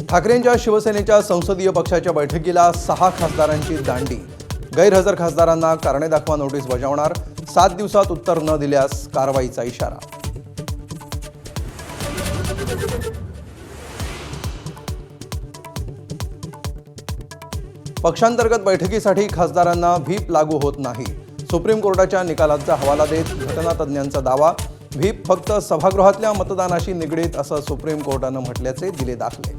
ठाकरेंच्या शिवसेनेच्या संसदीय पक्षाच्या बैठकीला 6 खासदारांची दांडी। गैरहजर खासदारांना कारणे दाखवा नोटीस बजावणार, 7 दिवसात उत्तर न दिल्यास कारवाईचा इशारा। पक्षांतर्गत बैठकीसाठी खासदारांना व्हीप लागू होत नाही। सुप्रीम कोर्टाच्या निकालाचा हवाला देत घटनातज्ञांचा दावा, व्हीप फक्त सभागृहातल्या मतदानाशी निगडीत असं सुप्रीम कोर्टानं म्हटल्याचे दिले दाखले।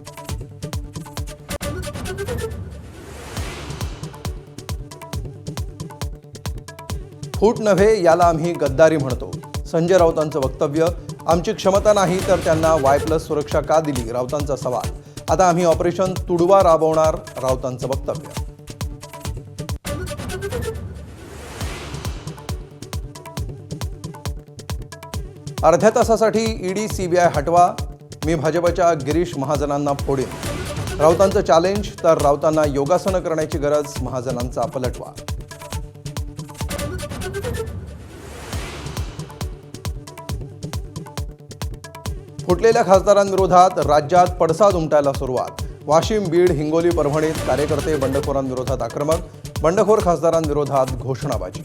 फूट नव्हे याला आम्ही गद्दारी म्हणतो, संजय राऊतांचं वक्तव्य। आमची क्षमता नाही तर त्यांना Y+ सुरक्षा का दिली, राऊतांचा सवाल। आता आम्ही ऑपरेशन तुडवा राबवणार, राऊतांचं वक्तव्य। अर्ध्या तासासाठी ईडी CBI हटवा, मी भाजपच्या गिरीश महाजनांना फोडीन, राऊतांचं चॅलेंज। तर राऊतांना योगासनं करण्याची गरज, महाजनांचा पलटवा। फुटलेल्या खासदारांविरोधात राज्यात पडसाद उमटायला सुरुवात। वाशिम, बीड, हिंगोली, परभणीत कार्यकर्ते बंडखोरांविरोधात आक्रमक, बंडखोर खासदारांविरोधात घोषणाबाजी।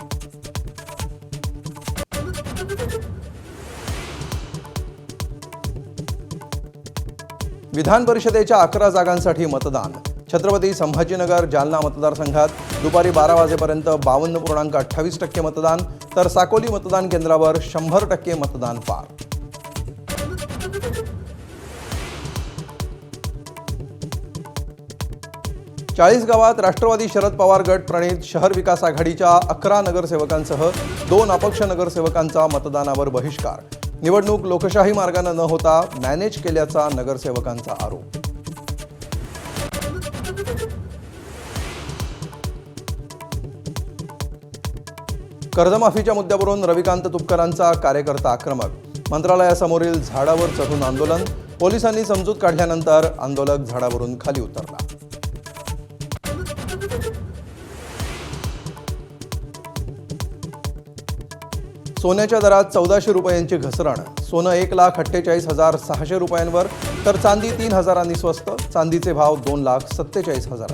विधान परिषदेच्या 11 जागांसाठी मतदान। छत्रपती संभाजीनगर, जालना मतदारसंघात दुपारी 12 वाजेपर्यंत 52.28% मतदान, तर साकोली मतदान केंद्रावर 100% मतदान पार। चाळीस गावात राष्ट्रवादी शरद पवार गट प्रणित शहर विकास आघाडीच्या 11 नगरसेवकांसह 2 अपक्ष नगरसेवकांचा मतदानावर बहिष्कार। निवडणूक लोकशाही मार्गाने न होता मॅनेज केल्याचा नगरसेवकांचा आरोप। कर्जमाफीच्या मुद्द्यावरून रविकांत तुपकरांचा कार्यकर्ता आक्रमक, मंत्रालयासमोरील झाडावर चढून आंदोलन। पोलिसांनी समजूत काढल्यानंतर आंदोलक झाडावरून खाली उतरला। सोन्याच्या दरात 1400 रुपयांची घसरण। सोनं 1,48,600 रुपयांवर, तर चांदी 3,000 स्वस्त। चांदीचे भाव 2,47,000